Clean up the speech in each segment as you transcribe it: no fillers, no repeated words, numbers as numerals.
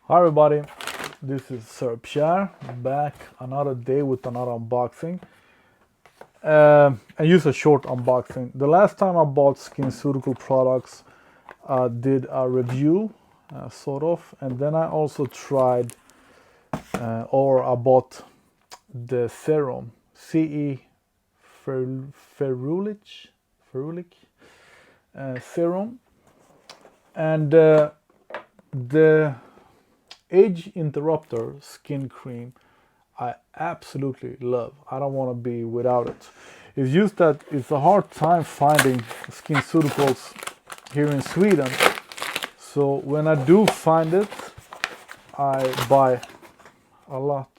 Hi everybody, this is Sir Pierre, back another day with another unboxing. And use a short unboxing. The last time I bought SkinCeutical products, I did a review, sort of, and then I also tried, or I bought the serum, C.E. Ferulic serum, and the A.G.E interrupter skin cream I absolutely love. I don't want to be without it. It's just that it's a hard time finding SkinCeuticals here in Sweden. So when I do find it, I buy a lot.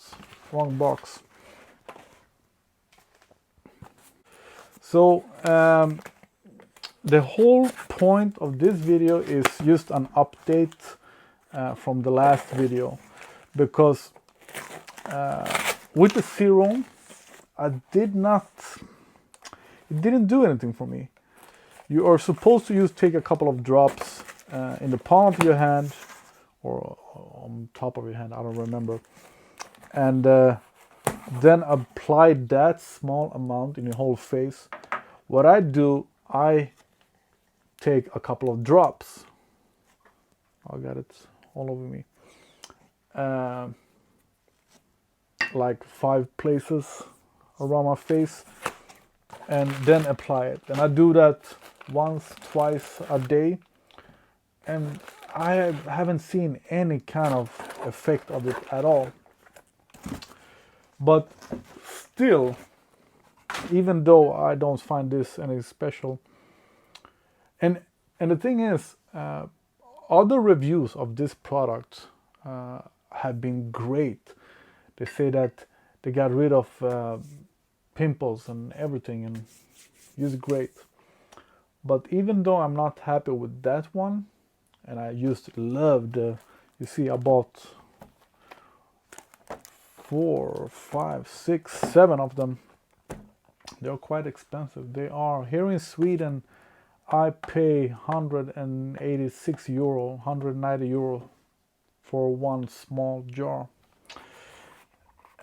Wrong box. So the whole point of this video is just an update from the last video, because with the serum, it didn't do anything for me. You are supposed to take a couple of drops in the palm of your hand or on top of your hand, I don't remember, and then apply that small amount in your whole face. What I do, I take a couple of drops. I got it all over me. Like 5 places around my face, and then apply it. And I do that once, twice a day, and I haven't seen any kind of effect of it at all. But still, even though I don't find this any special, and the thing is, other reviews of this product have been great. They say that they got rid of pimples and everything, and it's great. But even though I'm not happy with that one, and I used to love you see, I bought 4, 5, 6, 7 of them. They're quite expensive. They are here in Sweden. I pay 186 euro, 190 euro for one small jar.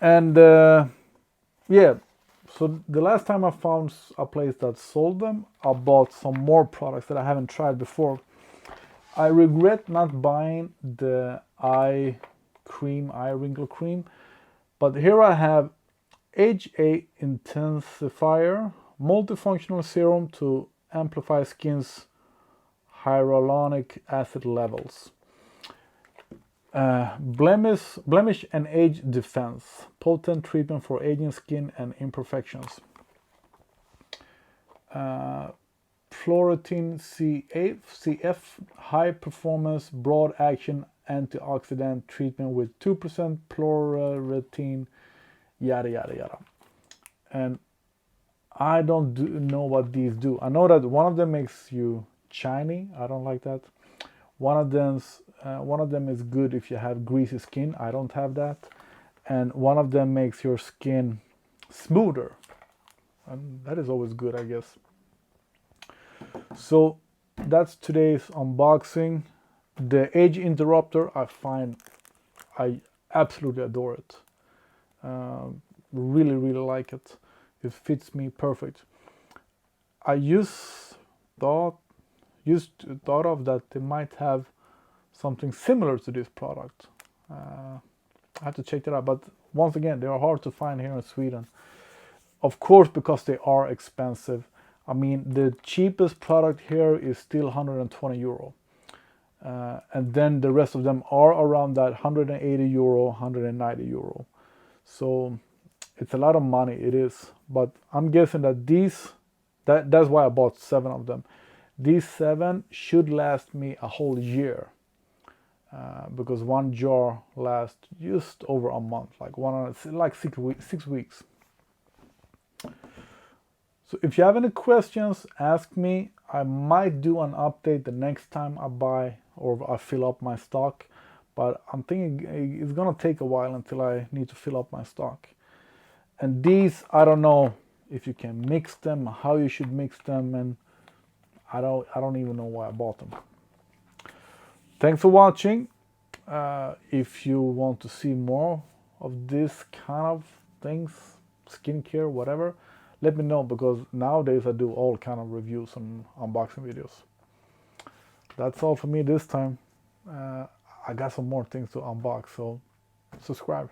And yeah, so the last time I found a place that sold them, I bought some more products that I haven't tried before. I regret not buying the eye wrinkle cream, but here I have A.G.E intensifier multifunctional serum to amplify skin's hyaluronic acid levels. Blemish and age defense, potent treatment for aging skin and imperfections. Fluoretine CF, high performance, broad action antioxidant treatment with 2% fluoretine, yada yada yada. And I don't know what these do. I know that one of them makes you shiny. I don't like that. One of them is good if you have greasy skin. I don't have that. And one of them makes your skin smoother, and that is always good, I guess. So that's today's unboxing. The A.G.E interrupter, I absolutely adore it. Really like it. It fits me perfect. I thought of that they might have something similar to this product. I have to check that out, but once again, they are hard to find here in Sweden. Of course, because they are expensive. I mean, the cheapest product here is still 120 euro. And then the rest of them are around that 180 euro, 190 euro. So it's a lot of money, it is. But I'm guessing that that's why I bought 7 of them. These 7 should last me a whole year. Because one jar lasts just over a month, like 6 weeks. So if you have any questions, ask me. I might do an update the next time I buy or I fill up my stock, but I'm thinking it's gonna take a while until I need to fill up my stock. And these, I don't know if you can mix them, how you should mix them, and I don't even know why I bought them. Thanks for watching. If you want to see more of this kind of things, skincare, whatever, let me know, because nowadays I do all kind of reviews and unboxing videos. That's all for me this time. I got some more things to unbox, so subscribe.